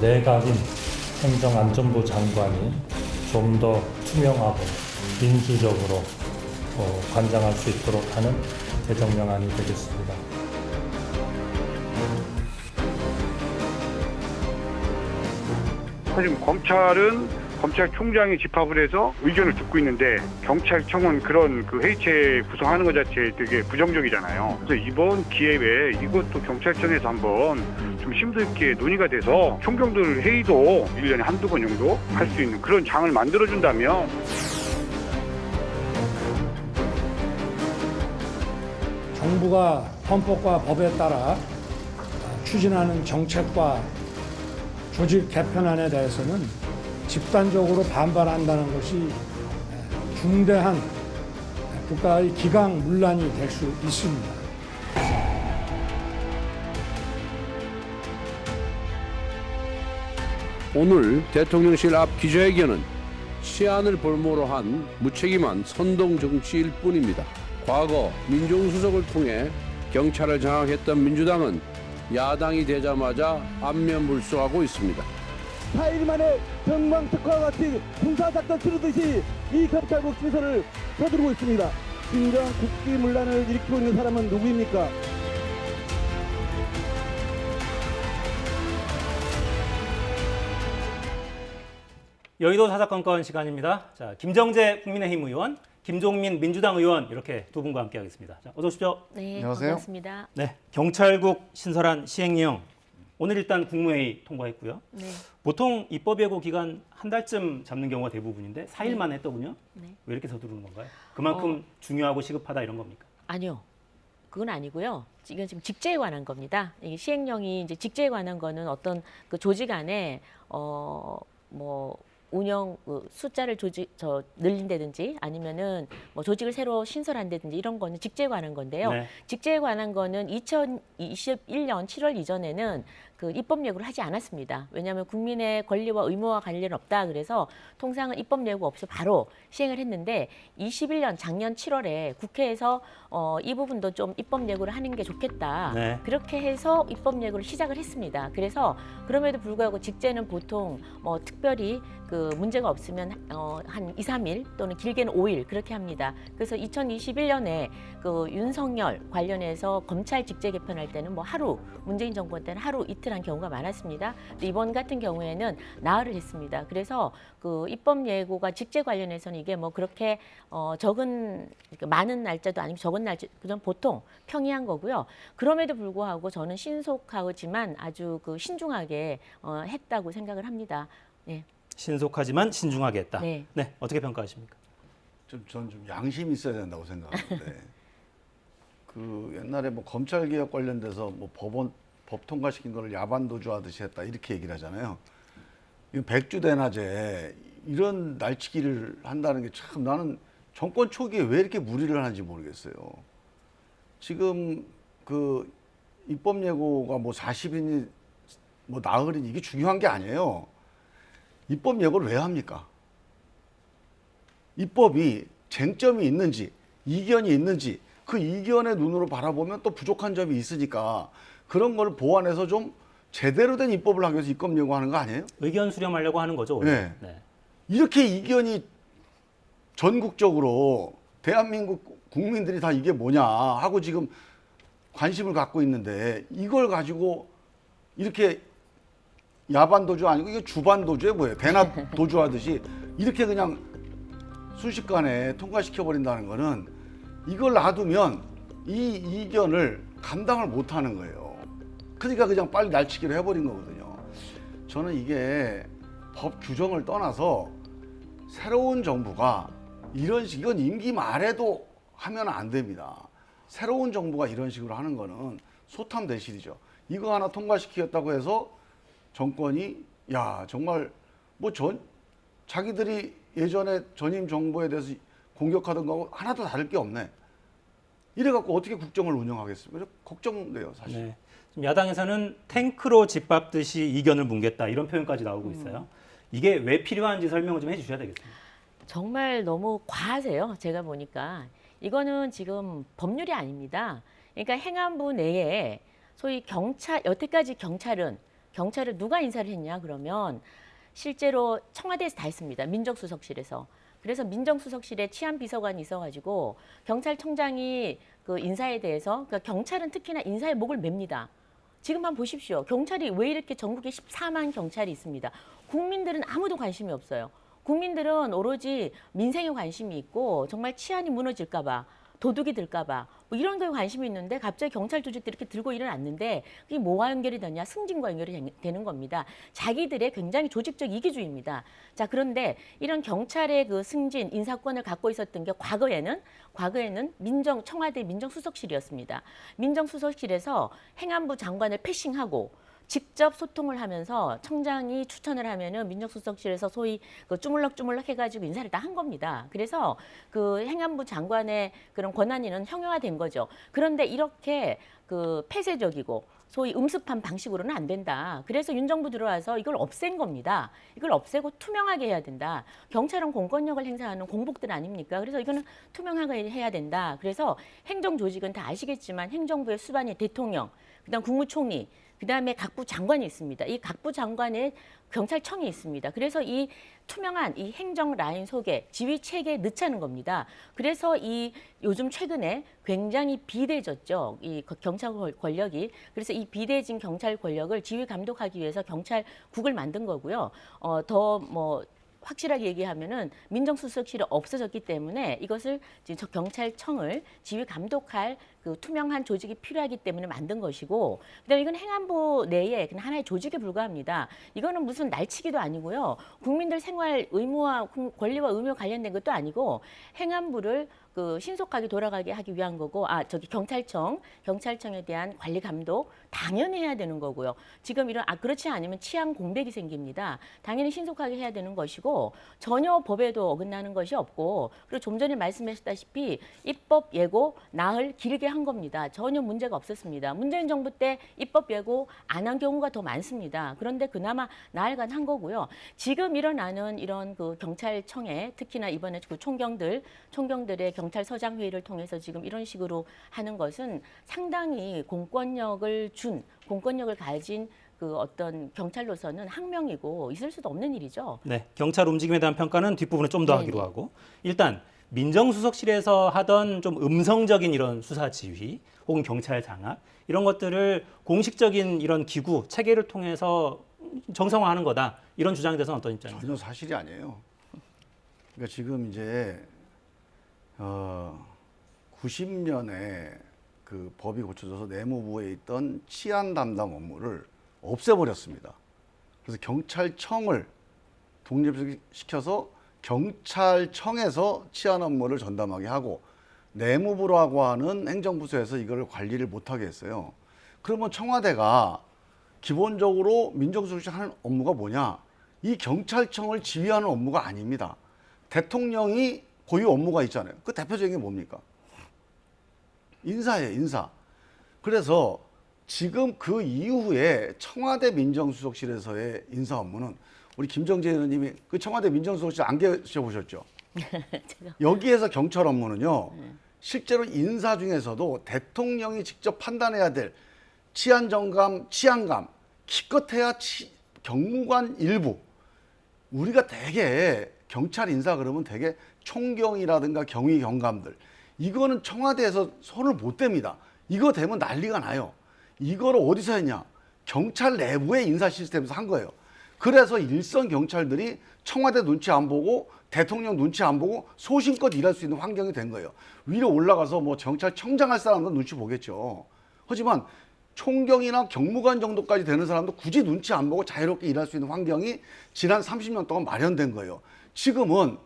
내각인 행정안전부 장관이 좀 더 투명하고 민주적으로 관장할 수 있도록 하는 개정령안이 되겠습니다. 사실 검찰은 검찰총장이 집합을 해서 의견을 듣고 있는데 경찰청은 그런 그 회의체 구성하는 것 자체에 되게 부정적이잖아요. 그래서 이번 기회에 이것도 경찰청에서 한번 좀 심도 있게 논의가 돼서 총경들 회의도 1년에 한두 번 정도 할 수 있는 그런 장을 만들어준다면 정부가 헌법과 법에 따라 추진하는 정책과 조직 개편안에 대해서는 집단적으로 반발한다는 것이 중대한 국가의 기강문란이 될 수 있습니다. 오늘 대통령실 앞 기자회견은 시안을 볼모로 한 무책임한 선동 정치일 뿐입니다. 과거 민정수석을 통해 경찰을 장악했던 민주당은 야당이 되자마자 안면불수하고 있습니다. 4일 만에 정광특화와 같이 군사작전 치르듯이 이 경찰국 신설을 서두르고 있습니다. 진정 국기문란을 일으키고 있는 사람은 누구입니까? 여의도 사사건건 시간입니다. 자, 김정재 국민의힘 의원, 김종민 민주당 의원 이렇게 두 분과 함께하겠습니다. 자, 어서 오십시오. 네, 안녕하세요. 반갑습니다. 네, 경찰국 신설안 시행령 오늘 일단 국무회의 통과했고요. 네, 보통 입법 예고 기간 한 달쯤 잡는 경우가 대부분인데 4일 만에 했더군요. 네. 왜 이렇게 서두르는 건가요? 그만큼 중요하고 시급하다 이런 겁니까? 아니요. 그건 아니고요. 이건 지금 직제에 관한 겁니다. 이게 시행령이 이제 직제에 관한 거는 어떤 그 조직 안에 뭐 운영 숫자를 늘린다든지 아니면은 뭐 조직을 새로 신설한다든지 이런 거는 직제에 관한 건데요. 네. 직제에 관한 거는 2021년 7월 이전에는 그 입법 예고를 하지 않았습니다. 왜냐하면 국민의 권리와 의무와 관련 없다 그래서 통상은 입법 예고 없이 바로 시행을 했는데 21년 작년 7월에 국회에서 이 부분도 좀 입법 예고를 하는 게 좋겠다. 네. 그렇게 해서 입법 예고를 시작을 했습니다. 그래서 그럼에도 불구하고 직제는 보통 뭐 특별히 그 문제가 없으면 한 2, 3일 또는 길게는 5일 그렇게 합니다. 그래서 2021년에 그 윤석열 관련해서 검찰 직제 개편할 때는 뭐 하루, 문재인 정부 때는 하루 이틀 한 경우가 많았습니다. 근데 이번 같은 경우에는 나흘을 했습니다. 그래서 그 입법 예고가 직제 관련해서는 이게 뭐 그렇게 적은 많은 날짜도 아니고 적은 날짜 그냥 보통 평이한 거고요. 그럼에도 불구하고 저는 신속하지만 아주 그 신중하게 했다고 생각을 합니다. 네. 신속하지만 신중하게 했다. 네. 네, 어떻게 평가하십니까? 저는 좀 양심이 있어야 된다고 생각하는데 그 옛날에 뭐 검찰 개혁 관련돼서 뭐 법 통과시킨 거를 야반도주하듯이 했다 이렇게 얘기를 하잖아요. 이거 백주대낮에 이런 날치기를 한다는 게 참 나는 정권 초기에 왜 이렇게 무리를 하는지 모르겠어요. 지금 그 입법 예고가 뭐 40일이 뭐 나흘이니 이게 중요한 게 아니에요. 입법 예고를 왜 합니까? 입법이 쟁점이 있는지 이견이 있는지 그 이견의 눈으로 바라보면 또 부족한 점이 있으니까 그런 걸 보완해서 좀 제대로 된 입법을 하기 위해서 입법 예고하는 거 아니에요? 의견 수렴하려고 하는 거죠. 원래. 네. 네. 이렇게 이견이 전국적으로 대한민국 국민들이 다 이게 뭐냐 하고 지금 관심을 갖고 있는데 이걸 가지고 이렇게 야반 도주 아니고 이게 주반 도주에 뭐예요? 대낮 도주 하듯이 이렇게 그냥 순식간에 통과시켜 버린다는 거는 이걸 놔두면 이 이견을 감당을 못 하는 거예요. 그러니까 그냥 빨리 날치기로 해버린 거거든요. 저는 이게 법 규정을 떠나서 새로운 정부가 이건 임기 말에도 하면 안 됩니다. 새로운 정부가 이런 식으로 하는 거는 소탐대실이죠. 이거 하나 통과시키겠다고 해서 정권이 야 정말 뭐 자기들이 예전에 전임 정부에 대해서 공격하던 거하고 하나도 다를 게 없네. 이래갖고 어떻게 국정을 운영하겠습니까? 걱정돼요 사실. 네. 지금 야당에서는 탱크로 짓밟듯이 이견을 뭉갰다 이런 표현까지 나오고 있어요. 이게 왜 필요한지 설명을 좀 해주셔야 되겠습니다. 정말 너무 과하세요. 제가 보니까 이거는 지금 법률이 아닙니다. 그러니까 행안부 내에 소위 경찰 여태까지 경찰은 경찰을 누가 인사를 했냐 그러면 실제로 청와대에서 다 했습니다. 민정수석실에서. 그래서 민정수석실에 치안비서관이 있어가지고 경찰청장이 그 인사에 대해서 그러니까 경찰은 특히나 인사에 목을 맵니다. 지금 한번 보십시오. 경찰이 왜 이렇게 전국에 14만 경찰이 있습니다. 국민들은 아무도 관심이 없어요. 국민들은 오로지 민생에 관심이 있고 정말 치안이 무너질까 봐 도둑이 들까 봐 뭐 이런 거에 관심이 있는데 갑자기 경찰 조직들이 이렇게 들고 일어났는데 그게 뭐와 연결이 되냐? 승진과 연결이 되는 겁니다. 자기들의 굉장히 조직적 이기주의입니다. 자, 그런데 이런 경찰의 그 승진, 인사권을 갖고 있었던 게 과거에는 청와대 민정수석실이었습니다. 민정수석실에서 행안부 장관을 패싱하고 직접 소통을 하면서 청장이 추천을 하면은 민정수석실에서 소위 그 주물럭주물럭 해가지고 인사를 다 한 겁니다. 그래서 그 행안부 장관의 그런 권한위는 형용화된 거죠. 그런데 이렇게 그 폐쇄적이고 소위 음습한 방식으로는 안 된다. 그래서 윤 정부 들어와서 이걸 없앤 겁니다. 이걸 없애고 투명하게 해야 된다. 경찰은 공권력을 행사하는 공복들 아닙니까? 그래서 이거는 투명하게 해야 된다. 그래서 행정조직은 다 아시겠지만 행정부의 수반이 대통령, 그다음 국무총리, 그다음에 각부 장관이 있습니다. 이 각부 장관에 경찰청이 있습니다. 그래서 이 투명한 이 행정 라인 속에 지휘 체계에 넣자는 겁니다. 그래서 이 요즘 최근에 굉장히 비대해졌죠. 이 경찰 권력이. 그래서 이 비대해진 경찰 권력을 지휘 감독하기 위해서 경찰국을 만든 거고요. 더 뭐 확실하게 얘기하면은 민정수석실이 없어졌기 때문에 이것을 저 경찰청을 지휘 감독할 그 투명한 조직이 필요하기 때문에 만든 것이고, 그다음에 이건 행안부 내에 그냥 하나의 조직에 불과합니다. 이거는 무슨 날치기도 아니고요. 국민들 생활 의무와 권리와 의무 관련된 것도 아니고 행안부를 그 신속하게 돌아가게 하기 위한 거고, 경찰청에 대한 관리 감독 당연히 해야 되는 거고요. 지금 이런 그렇지 않으면 치안 공백이 생깁니다. 당연히 신속하게 해야 되는 것이고 전혀 법에도 어긋나는 것이 없고, 그리고 좀 전에 말씀하셨다시피 입법 예고 나흘 길게 한 겁니다. 전혀 문제가 없었습니다. 문재인 정부 때 입법 예고 안 한 경우가 더 많습니다. 그런데 그나마 나흘간 한 거고요. 지금 일어나는 이런 그 경찰청에 특히나 이번에 그 총경들의 경찰서장 회의를 통해서 지금 이런 식으로 하는 것은 상당히 공권력을 가진 그 어떤 경찰로서는 항명이고 있을 수도 없는 일이죠. 네, 경찰 움직임에 대한 평가는 뒷부분에 좀 더 하기로 하고, 일단 민정수석실에서 하던 좀 음성적인 이런 수사 지휘 혹은 경찰 장악 이런 것들을 공식적인 이런 기구 체계를 통해서 정상화하는 거다, 이런 주장에 대해서는 어떤 입장입니까? 전혀 사실이 아니에요. 그러니까 지금 이제 90년에 그 법이 고쳐져서 내무부에 있던 치안 담당 업무를 없애버렸습니다. 그래서 경찰청을 독립시켜서 경찰청에서 치안 업무를 전담하게 하고 내무부라고 하는 행정부서에서 이걸 관리를 못하게 했어요. 그러면 청와대가 기본적으로 민정수석실 하는 업무가 뭐냐? 이 경찰청을 지휘하는 업무가 아닙니다. 대통령이 고유 업무가 있잖아요. 그 대표적인 게 뭡니까? 인사예요, 인사. 그래서 지금 그 이후에 청와대 민정수석실에서의 인사 업무는 우리 김정재 의원님이 그 청와대 민정수석실 안 계셔보셨죠? 여기에서 경찰 업무는요, 실제로 인사 중에서도 대통령이 직접 판단해야 될 치안정감, 치안감, 기껏해야 경무관 일부. 우리가 되게 경찰 인사 그러면 되게 총경이라든가 경위 경감들, 이거는 청와대에서 손을 못 댑니다. 이거 되면 난리가 나요. 이거를 어디서 했냐? 경찰 내부의 인사 시스템에서 한 거예요. 그래서 일선 경찰들이 청와대 눈치 안 보고 대통령 눈치 안 보고 소신껏 일할 수 있는 환경이 된 거예요. 위로 올라가서 뭐 경찰청장 할 사람도 눈치 보겠죠. 하지만 총경이나 경무관 정도까지 되는 사람도 굳이 눈치 안 보고 자유롭게 일할 수 있는 환경이 지난 30년 동안 마련된 거예요. 지금은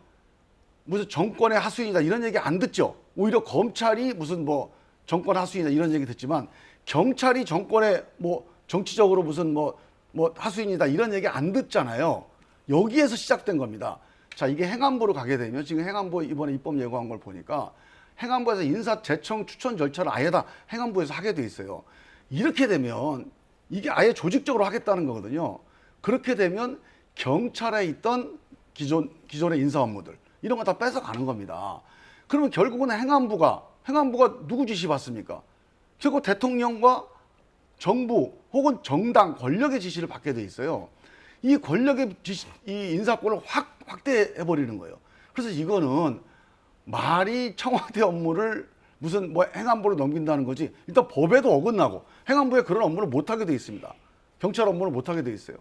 무슨 정권의 하수인이다 이런 얘기 안 듣죠. 오히려 검찰이 무슨 뭐 정권 하수인이다 이런 얘기 듣지만 경찰이 정권의 뭐 정치적으로 무슨 뭐 하수인이다 이런 얘기 안 듣잖아요. 여기에서 시작된 겁니다. 자, 이게 행안부로 가게 되면 지금 행안부 이번에 입법 예고한 걸 보니까 행안부에서 인사 제청 추천 절차를 아예 다 행안부에서 하게 돼 있어요. 이렇게 되면 이게 아예 조직적으로 하겠다는 거거든요. 그렇게 되면 경찰에 있던 기존의 인사 업무들 이런 거 다 뺏어가는 겁니다. 그러면 결국은 행안부가 누구 지시 받습니까? 결국 대통령과 정부 혹은 정당 권력의 지시를 받게 돼 있어요. 이 권력의 지시, 이 인사권을 확대해 버리는 거예요. 그래서 이거는 말이 청와대 업무를 무슨 뭐 행안부로 넘긴다는 거지. 일단 법에도 어긋나고 행안부에 그런 업무를 못 하게 돼 있습니다. 경찰 업무를 못 하게 돼 있어요.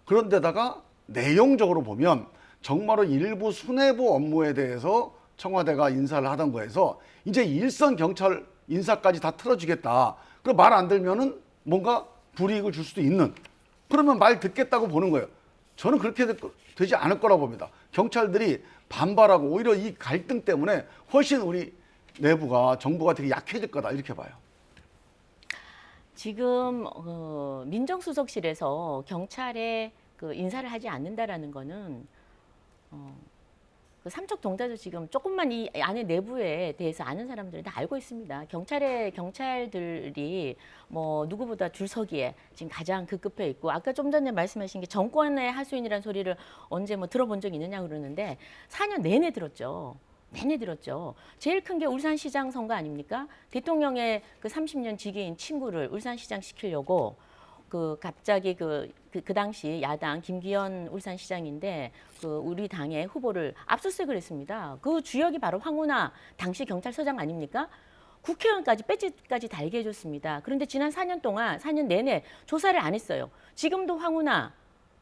그런데다가 내용적으로 보면 정말로 일부 수뇌부 업무에 대해서 청와대가 인사를 하던 거에서 이제 일선 경찰 인사까지 다 틀어주겠다. 그럼 말 안 들면은 뭔가 불이익을 줄 수도 있는. 그러면 말 듣겠다고 보는 거예요. 저는 그렇게 되지 않을 거라고 봅니다. 경찰들이 반발하고 오히려 이 갈등 때문에 훨씬 우리 내부가 정부가 되게 약해질 거다 이렇게 봐요. 지금 민정수석실에서 경찰에 그 인사를 하지 않는다라는 거는 그 삼척 동자도 지금 조금만 이 안에 내부에 대해서 아는 사람들은 다 알고 있습니다. 경찰들이 뭐 누구보다 줄서기에 지금 가장 급급해 있고, 아까 좀 전에 말씀하신 게 정권의 하수인이라는 소리를 언제 뭐 들어본 적이 있느냐 그러는데 4년 내내 들었죠. 내내 들었죠. 제일 큰 게 울산시장 선거 아닙니까? 대통령의 그 30년 지기인 친구를 울산시장 시키려고 그 갑자기 그 당시 야당 김기현 울산시장인데 그 우리 당의 후보를 압수수색을 했습니다. 그 주역이 바로 황운하 당시 경찰서장 아닙니까? 국회의원까지 배지까지 달게 해줬습니다. 그런데 지난 4년 동안 4년 내내 조사를 안 했어요. 지금도 황운하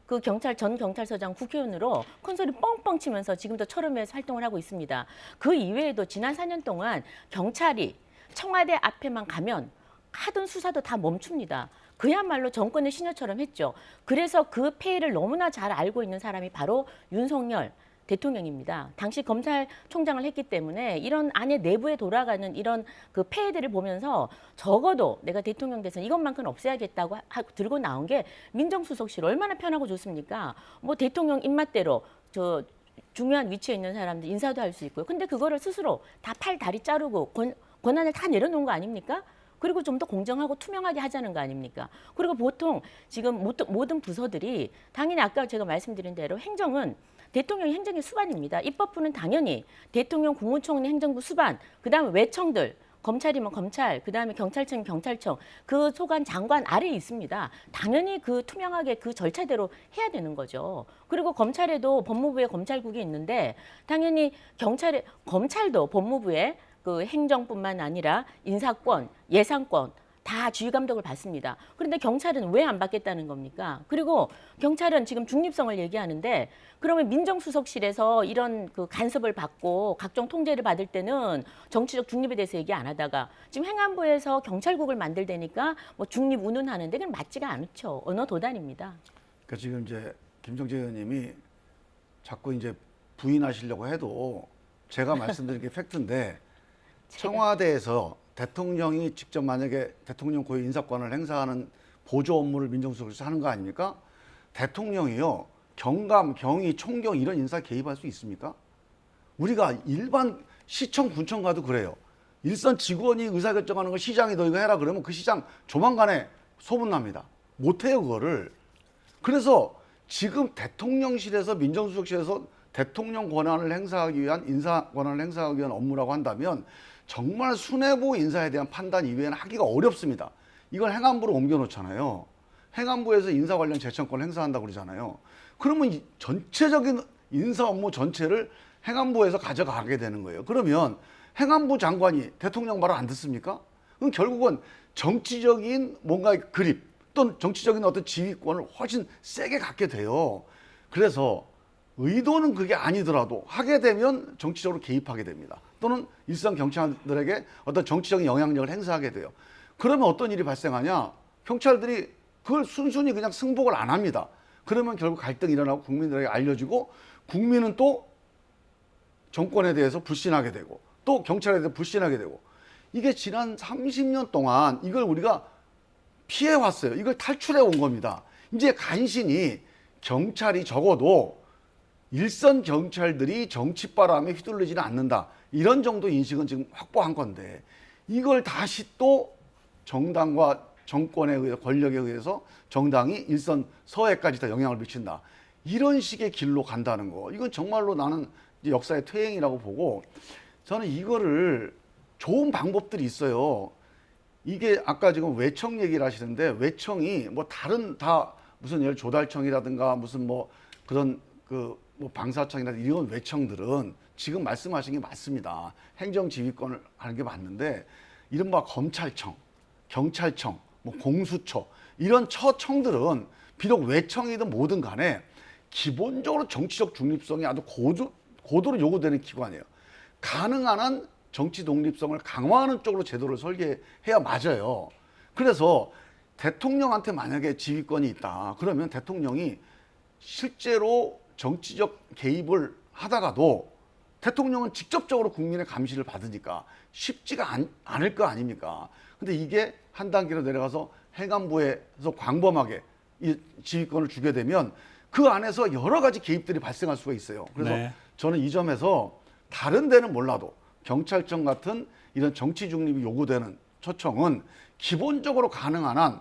그 전 경찰서장 국회의원으로 큰 소리 뻥뻥 치면서 지금도 철험에서 활동을 하고 있습니다. 그 이외에도 지난 4년 동안 경찰이 청와대 앞에만 가면 하던 수사도 다 멈춥니다. 그야말로 정권의 시녀처럼 했죠. 그래서 그 폐해를 너무나 잘 알고 있는 사람이 바로 윤석열 대통령입니다. 당시 검찰총장을 했기 때문에 이런 안에 내부에 돌아가는 이런 그 폐해들을 보면서 적어도 내가 대통령 돼서 이것만큼 없애야겠다고 들고 나온 게 민정수석실. 얼마나 편하고 좋습니까? 뭐 대통령 입맛대로 저 중요한 위치에 있는 사람들 인사도 할 수 있고요. 근데 그거를 스스로 다 팔 다리 자르고 권한을 다 내려놓은 거 아닙니까? 그리고 좀 더 공정하고 투명하게 하자는 거 아닙니까? 그리고 보통 지금 모든 부서들이 당연히 아까 제가 말씀드린 대로 행정은 대통령 행정의 수반입니다. 입법부는 당연히 대통령 국무총리 행정부 수반, 그다음에 외청들, 검찰이면 검찰, 그다음에 경찰청이면 경찰청, 그 소관 장관 아래에 있습니다. 당연히 그 투명하게 그 절차대로 해야 되는 거죠. 그리고 검찰에도 법무부에 검찰국이 있는데 당연히 검찰도 법무부에 그 행정뿐만 아니라 인사권, 예산권 다 지휘 감독을 받습니다. 그런데 경찰은 왜 안 받겠다는 겁니까? 그리고 경찰은 지금 중립성을 얘기하는데 그러면 민정수석실에서 이런 그 간섭을 받고 각종 통제를 받을 때는 정치적 중립에 대해서 얘기 안 하다가 지금 행안부에서 경찰국을 만들다니까 뭐 중립 운운하는데 그건 맞지가 않죠. 언어 도단입니다. 그러니까 지금 이제 김정재 의원님이 자꾸 이제 부인하시려고 해도 제가 말씀드린 게 팩트인데 청와대에서 대통령이 직접 만약에 대통령 고유 인사권을 행사하는 보조 업무를 민정수석실에서 하는 거 아닙니까? 대통령이요, 경감, 경위, 총경 이런 인사 개입할 수 있습니까? 우리가 일반 시청, 군청 가도 그래요. 일선 직원이 의사결정하는 거 시장이 너 이거 해라 그러면 그 시장 조만간에 소문납니다. 못해요, 그거를. 그래서 지금 대통령실에서 민정수석실에서 대통령 권한을 행사하기 위한 인사 권한을 행사하기 위한 업무라고 한다면 정말 수뇌부 인사에 대한 판단 이외에는 하기가 어렵습니다. 이걸 행안부로 옮겨놓잖아요. 행안부에서 인사 관련 재청권을 행사한다고 그러잖아요. 그러면 이 전체적인 인사 업무 전체를 행안부에서 가져가게 되는 거예요. 그러면 행안부 장관이 대통령 말을 안 듣습니까? 그럼 결국은 정치적인 뭔가 그립 또는 정치적인 어떤 지휘권을 훨씬 세게 갖게 돼요. 그래서 의도는 그게 아니더라도 하게 되면 정치적으로 개입하게 됩니다. 또는 일선 경찰들에게 어떤 정치적인 영향력을 행사하게 돼요. 그러면 어떤 일이 발생하냐? 경찰들이 그걸 순순히 그냥 승복을 안 합니다. 그러면 결국 갈등이 일어나고 국민들에게 알려지고 국민은 또 정권에 대해서 불신하게 되고 또 경찰에 대해서 불신하게 되고 이게 지난 30년 동안 이걸 우리가 피해왔어요. 이걸 탈출해 온 겁니다. 이제 간신히 경찰이 적어도 일선 경찰들이 정치바람에 휘둘리지는 않는다. 이런 정도 인식은 지금 확보한 건데 이걸 다시 또 정당과 정권에 의해 권력에 의해서 정당이 일선 서해까지 다 영향을 미친다. 이런 식의 길로 간다는 거. 이건 정말로 나는 역사의 퇴행이라고 보고 저는 이거를 좋은 방법들이 있어요. 이게 아까 지금 외청 얘기를 하시는데 외청이 뭐 다른 다 무슨 예를 조달청이라든가 무슨 뭐 그런 그 뭐 방사청이라든가 이런 외청들은 지금 말씀하신 게 맞습니다. 행정지휘권을 하는 게 맞는데 이른바 검찰청, 경찰청, 뭐 공수처 이런 처청들은 비록 외청이든 뭐든 간에 기본적으로 정치적 중립성이 아주 고도로 요구되는 기관이에요. 가능한 한 정치 독립성을 강화하는 쪽으로 제도를 설계해야 맞아요. 그래서 대통령한테 만약에 지휘권이 있다. 그러면 대통령이 실제로 정치적 개입을 하다가도 대통령은 직접적으로 국민의 감시를 받으니까 쉽지가 않을 거 아닙니까? 근데 이게 한 단계로 내려가서 행안부에서 광범하게 이 지휘권을 주게 되면 그 안에서 여러 가지 개입들이 발생할 수가 있어요. 그래서 네. 저는 이 점에서 다른 데는 몰라도 경찰청 같은 이런 정치 중립이 요구되는 초청은 기본적으로 가능한 한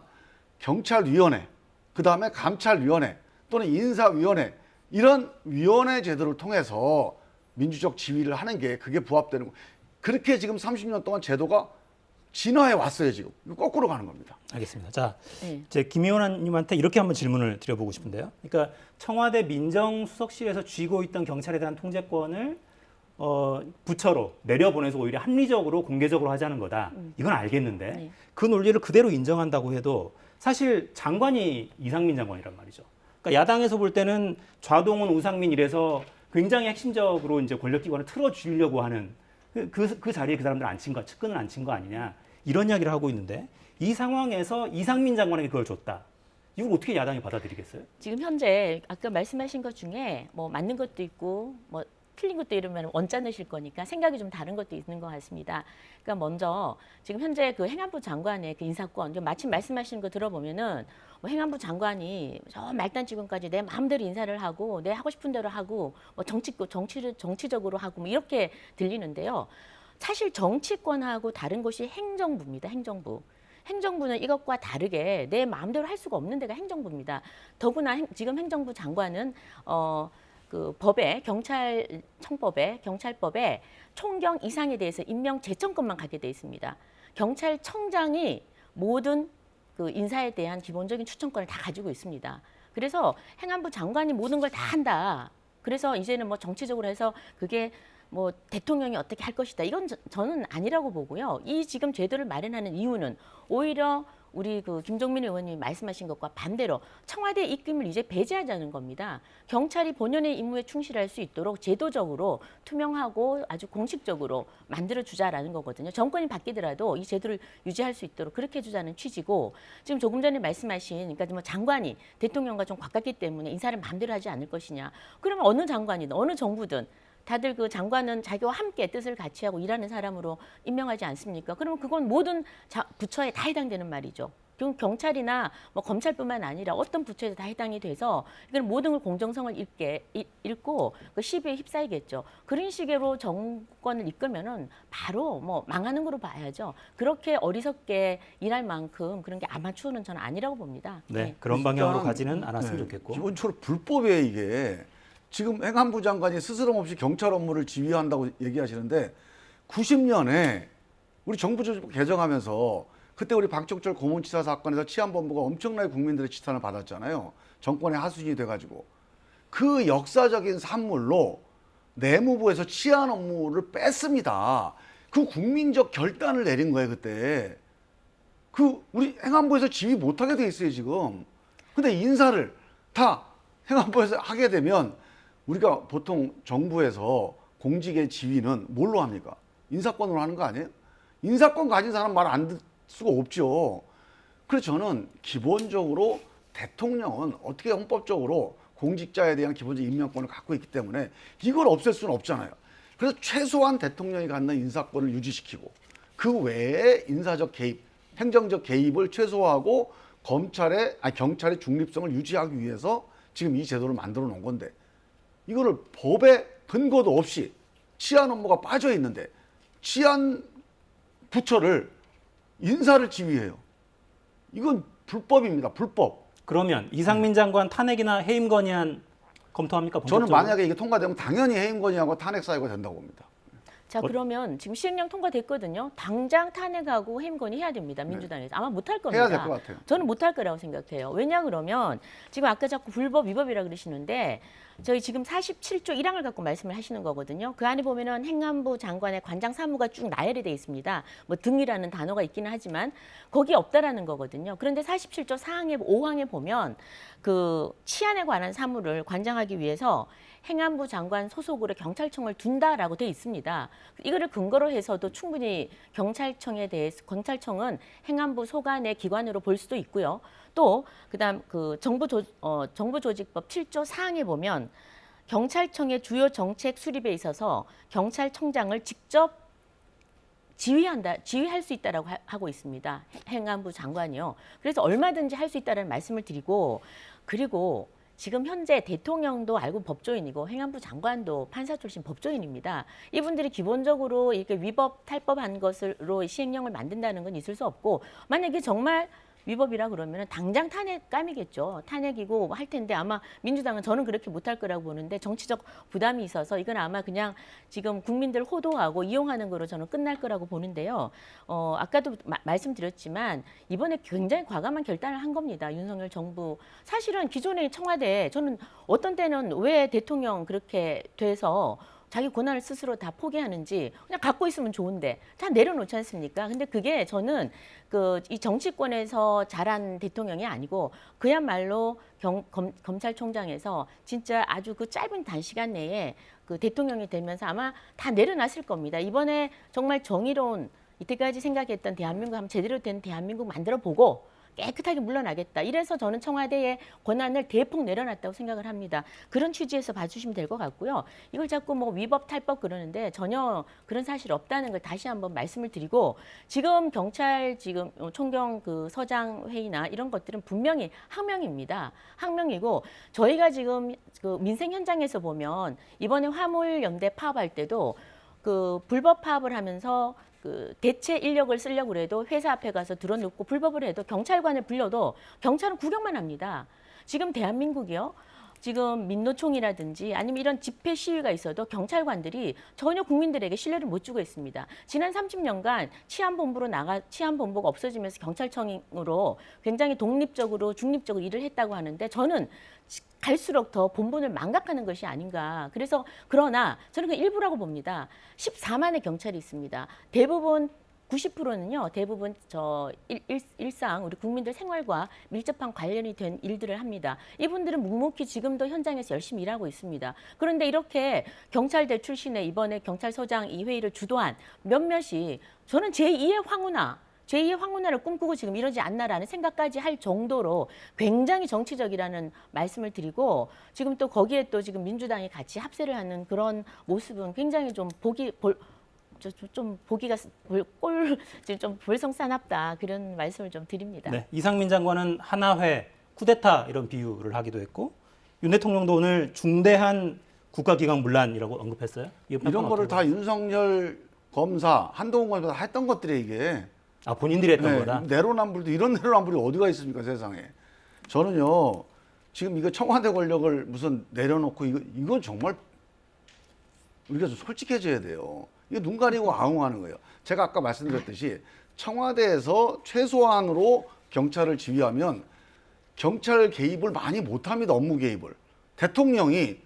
경찰위원회, 그 다음에 감찰위원회 또는 인사위원회 이런 위원회 제도를 통해서 민주적 지휘를 하는 게 그게 부합되는 거. 그렇게 지금 30년 동안 제도가 진화해 왔어요. 지금 거꾸로 가는 겁니다. 알겠습니다. 자, 네. 이제 김 의원님한테 이렇게 한번 질문을 드려보고 싶은데요. 그러니까 청와대 민정수석실에서 쥐고 있던 경찰에 대한 통제권을 부처로 내려보내서 오히려 합리적으로 공개적으로 하자는 거다. 이건 알겠는데 네. 그 논리를 그대로 인정한다고 해도 사실 장관이 이상민 장관이란 말이죠. 그러니까 야당에서 볼 때는 좌동은 우상민 이래서 굉장히 핵심적으로 이제 권력기관을 틀어주려고 하는 그 자리에 그 사람들 앉힌 거, 측근을 앉힌 거 아니냐 이런 이야기를 하고 있는데 이 상황에서 이상민 장관에게 그걸 줬다. 이걸 어떻게 야당이 받아들이겠어요? 지금 현재 아까 말씀하신 것 중에 뭐 맞는 것도 있고 뭐 틀린 것도 이러면 원짜 내실 거니까 생각이 좀 다른 것도 있는 것 같습니다. 그러니까 먼저 지금 현재 그 행안부 장관의 그 인사권, 마침 말씀하시는 거 들어보면은 뭐 행안부 장관이 저 말단 직원까지 내 마음대로 인사를 하고 내 하고 싶은 대로 하고 뭐 정치적으로 하고 뭐 이렇게 들리는데요. 사실 정치권하고 다른 것이 행정부입니다. 행정부. 행정부는 이것과 다르게 내 마음대로 할 수가 없는 데가 행정부입니다. 더구나 지금 행정부 장관은 그 법에 경찰법에 총경 이상에 대해서 임명 제청권만 갖게 돼 있습니다. 경찰청장이 모든 그 인사에 대한 기본적인 추천권을 다 가지고 있습니다. 그래서 행안부 장관이 모든 걸 다 한다. 그래서 이제는 뭐 정치적으로 해서 그게 뭐 대통령이 어떻게 할 것이다. 이건 저는 아니라고 보고요. 이 지금 제도를 마련하는 이유는 오히려 우리 그 김종민 의원님이 말씀하신 것과 반대로 청와대 입김을 이제 배제하자는 겁니다. 경찰이 본연의 임무에 충실할 수 있도록 제도적으로 투명하고 아주 공식적으로 만들어주자라는 거거든요. 정권이 바뀌더라도 이 제도를 유지할 수 있도록 그렇게 해주자는 취지고 지금 조금 전에 말씀하신 그러니까 뭐 장관이 대통령과 좀 가깝기 때문에 인사를 마음대로 하지 않을 것이냐. 그러면 어느 장관이든 어느 정부든 다들 그 장관은 자기와 함께 뜻을 같이 하고 일하는 사람으로 임명하지 않습니까? 그러면 그건 모든 부처에 다 해당되는 말이죠. 경찰이나 뭐 검찰뿐만 아니라 어떤 부처에도 다 해당이 돼서 이건 모든 걸 공정성을 잃고 그 시비에 휩싸이겠죠. 그런 식으로 정권을 이끌면은 바로 뭐 망하는 거로 봐야죠. 그렇게 어리석게 일할 만큼 그런 게 아마추어는 저는 아니라고 봅니다. 네, 그런 방향으로 일단, 가지는 않았으면 좋겠고. 기본적으로 불법이에요 이게. 지금 행안부 장관이 스스럼 없이 경찰 업무를 지휘한다고 얘기하시는데 90년에 우리 정부 조직 개정하면서 그때 우리 박적철 고문치사 사건에서 치안본부가 엄청나게 국민들의 지탄을 받았잖아요. 정권의 하수인이 돼가지고. 그 역사적인 산물로 내무부에서 치안 업무를 뺐습니다. 그 국민적 결단을 내린 거예요 그때. 그 우리 행안부에서 지휘 못하게 돼 있어요 지금. 근데 인사를 다 행안부에서 하게 되면 우리가 보통 정부에서 공직의 지휘는 뭘로 합니까? 인사권으로 하는 거 아니에요? 인사권 가진 사람 말 안 듣을 수가 없죠. 그래서 저는 기본적으로 대통령은 어떻게 헌법적으로 공직자에 대한 기본적 임명권을 갖고 있기 때문에 이걸 없앨 수는 없잖아요. 그래서 최소한 대통령이 갖는 인사권을 유지시키고 그 외에 인사적 개입, 행정적 개입을 최소화하고 경찰의 중립성을 유지하기 위해서 지금 이 제도를 만들어 놓은 건데 이거를 법에 근거도 없이 치안 업무가 빠져 있는데 치안 부처를 인사를 지휘해요. 이건 불법입니다. 불법. 그러면 이상민 장관 탄핵이나 해임 건의안 검토합니까? 저는 본격적으로? 만약에 이게 통과되면 당연히 해임 건의하고 탄핵 사유가 된다고 봅니다. 자, 그러면 지금 시행령 통과됐거든요. 당장 탄핵하고 해임 건의해야 됩니다. 민주당에서. 아마 못할 겁니다. 해야 될 것 같아요. 저는 못할 거라고 생각해요. 왜냐 그러면 지금 아까 자꾸 불법 위법이라 그러시는데 저희 지금 47조 1항을 갖고 말씀을 하시는 거거든요. 그 안에 보면은 행안부 장관의 관장 사무가 쭉 나열이 돼 있습니다. 뭐 등이라는 단어가 있기는 하지만 거기 없다라는 거거든요. 그런데 47조 4항에 5항에 보면 그 치안에 관한 사무를 관장하기 위해서 행안부 장관 소속으로 경찰청을 둔다라고 돼 있습니다. 이거를 근거로 해서도 충분히 경찰청에 대해서 경찰청은 행안부 소관의 기관으로 볼 수도 있고요. 또 그다음 그 정부조직법 7조 4항에 보면 경찰청의 주요 정책 수립에 있어서 경찰청장을 직접 지휘할 수 있다라고 하고 있습니다. 행안부 장관이요. 그래서 얼마든지 할 수 있다는 말씀을 드리고 그리고 지금 현재 대통령도 알고 법조인이고 행안부 장관도 판사 출신 법조인입니다. 이분들이 기본적으로 이렇게 위법 탈법한 것으로 시행령을 만든다는 건 있을 수 없고 만약에 정말 위법이라 그러면 당장 탄핵감이겠죠. 탄핵이고 할 텐데 아마 민주당은 저는 그렇게 못할 거라고 보는데 정치적 부담이 있어서 이건 아마 그냥 지금 국민들 호도하고 이용하는 거로 저는 끝날 거라고 보는데요. 아까도 말씀드렸지만 이번에 굉장히 과감한 결단을 한 겁니다. 윤석열 정부. 사실은 기존의 청와대 저는 어떤 때는 왜 대통령 그렇게 돼서 자기 권한을 스스로 다 포기하는지 그냥 갖고 있으면 좋은데 다 내려놓지 않습니까? 근데 그게 저는 이 정치권에서 자란 대통령이 아니고 그야말로 검찰총장에서 진짜 아주 그 짧은 단시간 내에 그 대통령이 되면서 아마 다 내려놨을 겁니다. 이번에 정말 정의로운 이때까지 생각했던 대한민국 한번 제대로 된 대한민국 만들어 보고 깨끗하게 물러나겠다. 이래서 저는 청와대의 권한을 대폭 내려놨다고 생각을 합니다. 그런 취지에서 봐주시면 될 것 같고요. 이걸 자꾸 뭐 위법 탈법 그러는데 전혀 그런 사실 없다는 걸 다시 한번 말씀을 드리고 지금 경찰 지금 총경 그 서장 회의나 이런 것들은 분명히 항명입니다. 항명이고 저희가 지금 그 민생 현장에서 보면 이번에 화물연대 파업할 때도 그 불법 파업을 하면서 그 대체 인력을 쓰려고 해도 회사 앞에 가서 들어눕고 불법을 해도 경찰관을 불러도 경찰은 구경만 합니다. 지금 대한민국이요. 지금 민노총이라든지 아니면 이런 집회 시위가 있어도 경찰관들이 전혀 국민들에게 신뢰를 못 주고 있습니다. 지난 30년간 치안본부가 없어지면서 경찰청으로 굉장히 독립적으로 중립적으로 일을 했다고 하는데 저는 갈수록 더 본분을 망각하는 것이 아닌가. 그래서 그러나 저는 그 일부라고 봅니다. 14만의 경찰이 있습니다. 대부분 90%는요. 대부분 일상 우리 국민들 생활과 밀접한 관련이 된 일들을 합니다. 이분들은 묵묵히 지금도 현장에서 열심히 일하고 있습니다. 그런데 이렇게 경찰대 출신의 이번에 경찰서장 이 회의를 주도한 몇몇이 저는 제2의 황운하를 꿈꾸고 지금 이러지 않나라는 생각까지 할 정도로 굉장히 정치적이라는 말씀을 드리고 지금 또 거기에 또 지금 민주당이 같이 합세를 하는 그런 모습은 굉장히 좀 보기가 좀 볼성사납다 그런 말씀을 좀 드립니다. 네, 이상민 장관은 하나회 쿠데타 이런 비유를 하기도 했고 윤 대통령도 오늘 중대한 국가기관 문란이라고 언급했어요. 이런 거를 다 윤석열 검사, 한동훈 검사 다 했던 것들이 이게 본인들이 했던 거다. 내로남불도 이런 내로남불이 어디가 있습니까 세상에. 저는요 지금 이거 청와대 권력을 무슨 내려놓고 이건 정말 우리가 좀 솔직해져야 돼요. 이거 눈 가리고 아웅하는 거예요. 제가 아까 말씀드렸듯이 청와대에서 최소한으로 경찰을 지휘하면 경찰 개입을 많이 못합니다. 업무 개입을. 대통령이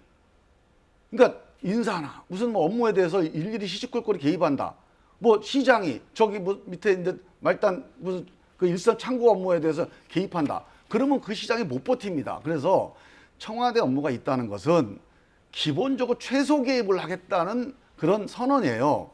그러니까 인사나 무슨 뭐 업무에 대해서 일일이 시시콜콜이 개입한다. 뭐 시장이 저기 뭐 밑에 있는데 말단 무슨 그 일선 창구 업무에 대해서 개입한다. 그러면 그 시장이 못 버팁니다. 그래서 청와대 업무가 있다는 것은 기본적으로 최소 개입을 하겠다는 그런 선언이에요.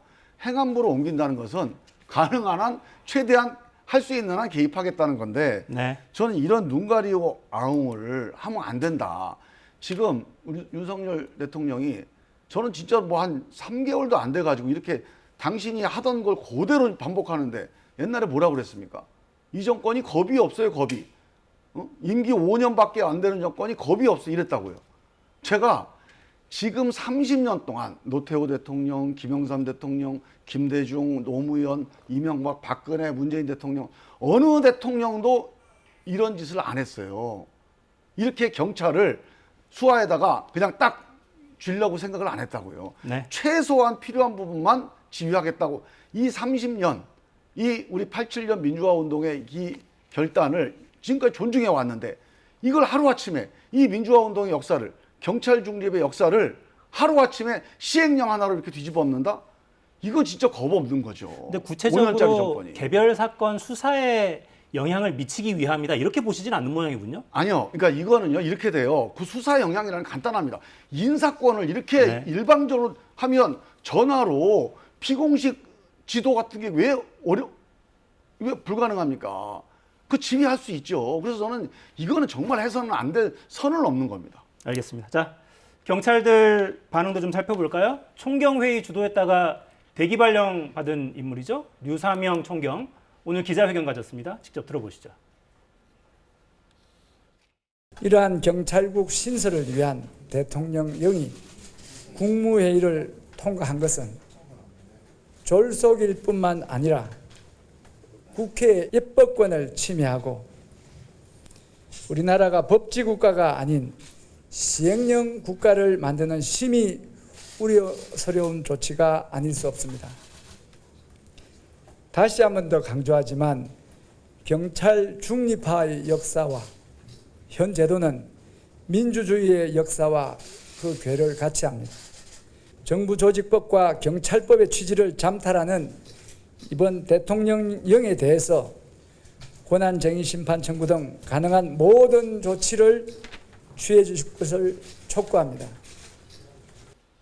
행안부로 옮긴다는 것은 가능한 한 최대한 할 수 있는 한 개입하겠다는 건데 네. 저는 이런 눈 가리고 아웅을 하면 안 된다. 지금 우리 윤석열 대통령이 저는 진짜 뭐 한 3개월도 안 돼가지고 이렇게 당신이 하던 걸 그대로 반복하는데 옛날에 뭐라고 그랬습니까? 이 정권이 겁이 없어요, 겁이. 임기 5년밖에 안 되는 정권이 겁이 없어 이랬다고요. 제가 지금 30년 동안 노태우 대통령, 김영삼 대통령, 김대중, 노무현, 이명박, 박근혜, 문재인 대통령 어느 대통령도 이런 짓을 안 했어요. 이렇게 경찰을 수하에다가 그냥 딱 쥐려고 생각을 안 했다고요. 네. 최소한 필요한 부분만 지휘하겠다고 이 30년 이 우리 87년 민주화 운동의 이 결단을 지금까지 존중해 왔는데 이걸 하루아침에 이 민주화 운동의 역사를 경찰 중립의 역사를 하루아침에 시행령 하나로 이렇게 뒤집어 엎는다? 이거 진짜 겁 없는 거죠. 근데 5년짜리 구체적으로 정권이. 개별 사건 수사에 영향을 미치기 위함이다 이렇게 보시진 않는 모양이군요. 아니요. 그러니까 이거는요. 이렇게 돼요. 그 수사 영향이라는 간단합니다. 인사권을 이렇게 네. 일방적으로 하면 전화로 피공식 지도 같은 게 왜 불가능합니까? 그 지휘할 수 있죠. 그래서 저는 이거는 정말 해서는 안 될 선을 넘는 겁니다. 알겠습니다. 자, 경찰들 반응도 좀 살펴볼까요? 총경회의 주도했다가 대기발령 받은 인물이죠. 류사명 총경. 오늘 기자회견 가졌습니다. 직접 들어보시죠. 이러한 경찰국 신설을 위한 대통령령이 국무회의를 통과한 것은 졸속일 뿐만 아니라 국회의 입법권을 침해하고 우리나라가 법치국가가 아닌 시행령 국가를 만드는 심히 우려스러운 조치가 아닐 수 없습니다. 다시 한 번 더 강조하지만 경찰 중립화의 역사와 현 제도는 민주주의의 역사와 그 궤를 같이 합니다. 정부 조직법과 경찰법의 취지를 잠탈하는 이번 대통령령에 대해서 권한쟁의심판청구 등 가능한 모든 조치를 취해 주실 것을 촉구합니다.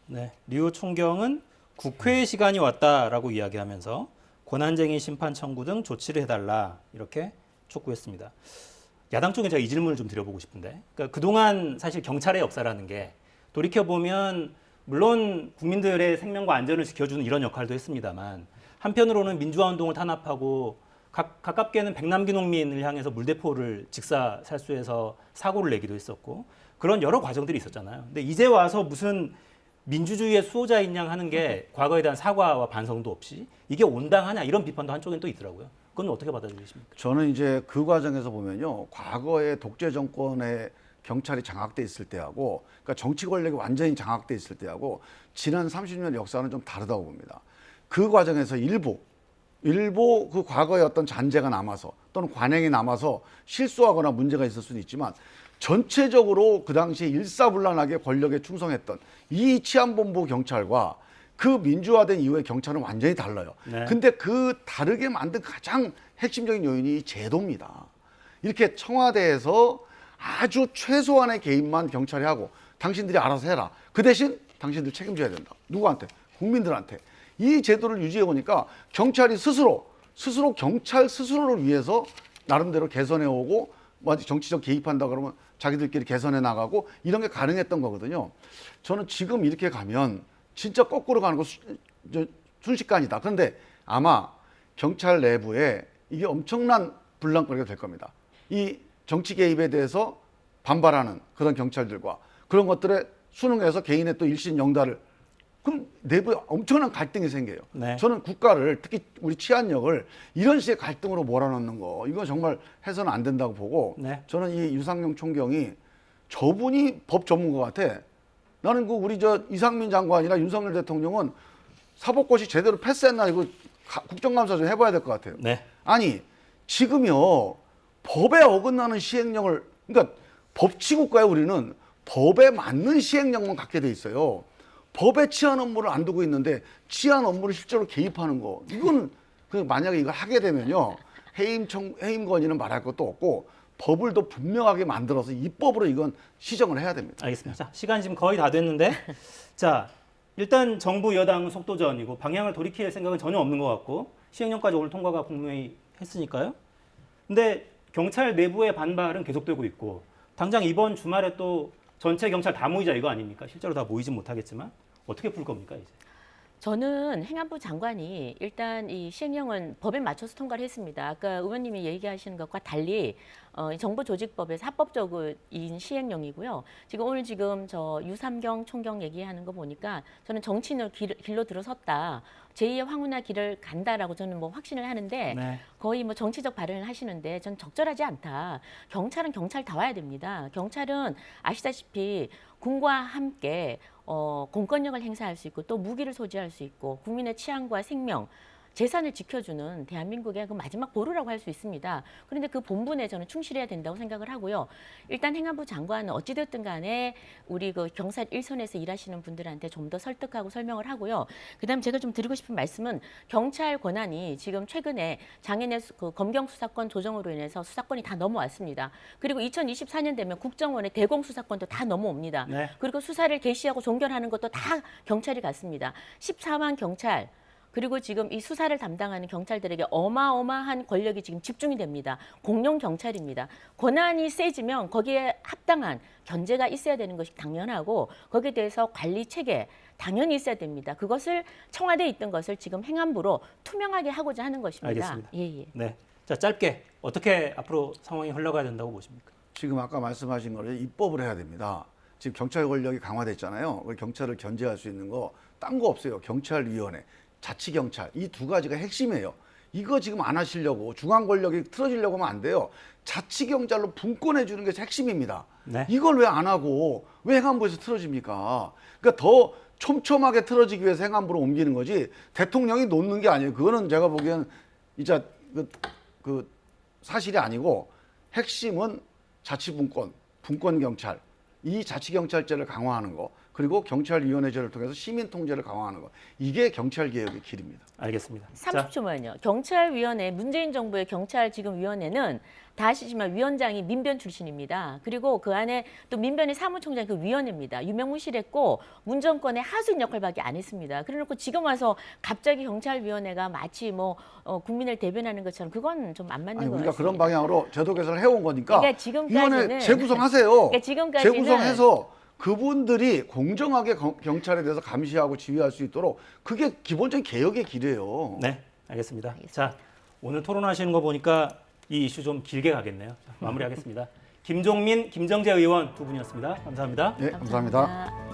네, 류 총경은 국회의 시간이 왔다라고 이야기하면서 권한쟁의 심판 청구 등 조치를 해달라 이렇게 촉구했습니다. 야당 쪽에 제가 이 질문을 좀 드려보고 싶은데, 그러니까 그동안 사실 경찰의 역사라는 게 돌이켜 보면 물론 국민들의 생명과 안전을 지켜주는 이런 역할도 했습니다만 한편으로는 민주화 운동을 탄압하고 가깝게는 백남기 농민을 향해서 물대포를 직사살수해서 사고를 내기도 했었고 그런 여러 과정들이 있었잖아요. 근데 이제 와서 무슨 민주주의의 수호자인 양 하는 게 과거에 대한 사과와 반성도 없이 이게 온당하냐 이런 비판도 한쪽엔 또 있더라고요. 그건 어떻게 받아들이십니까? 저는 이제 그 과정에서 보면요. 과거에 독재 정권에 경찰이 장악돼 있을 때하고 그러니까 정치 권력이 완전히 장악돼 있을 때하고 지난 30년 역사는 좀 다르다고 봅니다. 그 과정에서 일부 그 과거의 어떤 잔재가 남아서 또는 관행이 남아서 실수하거나 문제가 있을 수도 있지만 전체적으로 그 당시에 일사불란하게 권력에 충성했던 이 치안본부 경찰과 그 민주화된 이후의 경찰은 완전히 달라요. 네. 근데 그 다르게 만든 가장 핵심적인 요인이 제도입니다. 이렇게 청와대에서 아주 최소한의 개입만 경찰이 하고 당신들이 알아서 해라. 그 대신 당신들 책임져야 된다. 누구한테? 국민들한테. 이 제도를 유지해 보니까 경찰이 스스로 경찰 스스로를 위해서 나름대로 개선해 오고 정치적 개입한다 그러면 자기들끼리 개선해 나가고 이런 게 가능했던 거거든요. 저는 지금 이렇게 가면 진짜 거꾸로 가는 거 순식간이다. 그런데 아마 경찰 내부에 이게 엄청난 분란거리가 될 겁니다. 이 정치 개입에 대해서 반발하는 그런 경찰들과 그런 것들에 순응해서 개인의 또 일신 영달을 그럼 내부에 엄청난 갈등이 생겨요. 네. 저는 국가를 특히 우리 치안력을 이런 식의 갈등으로 몰아넣는 거 이거 정말 해서는 안 된다고 보고 네. 저는 이 유상용 총경이 저분이 법 전문가 같아. 나는 그 우리 저 이상민 장관이나 윤석열 대통령은 사법고시 제대로 패스했나 이거 국정감사 좀 해봐야 될 것 같아요. 네. 아니 지금요 법에 어긋나는 시행령을 그러니까 법치국가에 우리는 법에 맞는 시행령만 갖게 돼 있어요. 법에 치안 업무를 안 두고 있는데 치안 업무를 실제로 개입하는 거 이건 만약에 이걸 하게 되면요 해임 건의는 말할 것도 없고 법을 더 분명하게 만들어서 입법으로 이건 시정을 해야 됩니다. 알겠습니다. 자, 시간 지금 거의 다 됐는데 자 일단 정부 여당 속도전이고 방향을 돌이킬 생각은 전혀 없는 것 같고 시행령까지 오늘 통과가 국무회의 했으니까요. 근데 경찰 내부의 반발은 계속되고 있고 당장 이번 주말에 또 전체 경찰 다 모이자 이거 아닙니까? 실제로 다 모이진 못하겠지만 어떻게 풀 겁니까 이제? 저는 행안부 장관이 일단 이 시행령은 법에 맞춰서 통과를 했습니다. 아까 의원님이 얘기하시는 것과 달리 정보조직법에서 합법적인 시행령이고요. 지금 저 유삼경 총경 얘기하는 거 보니까 저는 정치인으로 길로 들어섰다. 제2의 황후나 길을 간다라고 저는 뭐 확신을 하는데 네. 거의 뭐 정치적 발언을 하시는데 전 적절하지 않다. 경찰은 경찰 다 와야 됩니다. 경찰은 아시다시피 군과 함께 공권력을 행사할 수 있고 또 무기를 소지할 수 있고 국민의 치안과 생명 재산을 지켜주는 대한민국의 그 마지막 보루라고 할 수 있습니다. 그런데 그 본분에 저는 충실해야 된다고 생각을 하고요. 일단 행안부 장관은 어찌됐든 간에 우리 그 경찰 일선에서 일하시는 분들한테 좀 더 설득하고 설명을 하고요. 그다음 제가 좀 드리고 싶은 말씀은 경찰 권한이 지금 최근에 장현의 그 검경 수사권 조정으로 인해서 수사권이 다 넘어왔습니다. 그리고 2024년 되면 국정원의 대공 수사권도 다 넘어옵니다. 네. 그리고 수사를 개시하고 종결하는 것도 다 경찰이 갖습니다. 14만 경찰 그리고 지금 이 수사를 담당하는 경찰들에게 어마어마한 권력이 지금 집중이 됩니다. 공룡 경찰입니다. 권한이 세지면 거기에 합당한 견제가 있어야 되는 것이 당연하고 거기에 대해서 관리 체계 당연히 있어야 됩니다. 그것을 청와대에 있던 것을 지금 행안부로 투명하게 하고자 하는 것입니다. 알겠습니다. 예, 예. 네. 자, 짧게 어떻게 앞으로 상황이 흘러가야 된다고 보십니까? 지금 아까 말씀하신 거를 입법을 해야 됩니다. 지금 경찰 권력이 강화됐잖아요. 경찰을 견제할 수 있는 거 딴 거 없어요. 경찰위원회, 자치경찰 이 두 가지가 핵심이에요. 이거 지금 안 하시려고 중앙 권력이 틀어지려고 하면 안 돼요. 자치경찰로 분권해 주는 게 핵심입니다. 네. 이걸 왜 안 하고 왜 행안부에서 틀어집니까? 그러니까 더 촘촘하게 틀어지기 위해서 행안부로 옮기는 거지 대통령이 놓는 게 아니에요. 그거는 제가 보기엔 이제 그 사실이 아니고 핵심은 자치분권, 분권경찰 이 자치경찰제를 강화하는 거 그리고 경찰위원회제를 통해서 시민통제를 강화하는 거 이게 경찰개혁의 길입니다. 알겠습니다. 30초만요. 경찰위원회, 문재인 정부의 경찰 지금 위원회는 다 아시지만 위원장이 민변 출신입니다. 그리고 그 안에 또 민변의 사무총장이 그 위원입니다. 유명무실했고 문정권의 하수인 역할밖에 안 했습니다. 그래놓고 지금 와서 갑자기 경찰위원회가 마치 뭐 국민을 대변하는 것처럼 그건 좀 안 맞는 것 같습니다. 우리가 그런 방향으로 제도 개선을 해온 거니까 그러니까 지금까지는- 위원회 재구성하세요. 그러니까 지금까지는 재구성해서 그분들이 공정하게 경찰에 대해서 감시하고 지휘할 수 있도록 그게 기본적인 개혁의 길이에요. 네, 알겠습니다. 자, 오늘 토론하시는 거 보니까 이 이슈 좀 길게 가겠네요. 자, 마무리하겠습니다. 김종민, 김정재 의원 두 분이었습니다. 감사합니다. 네, 감사합니다. 감사합니다.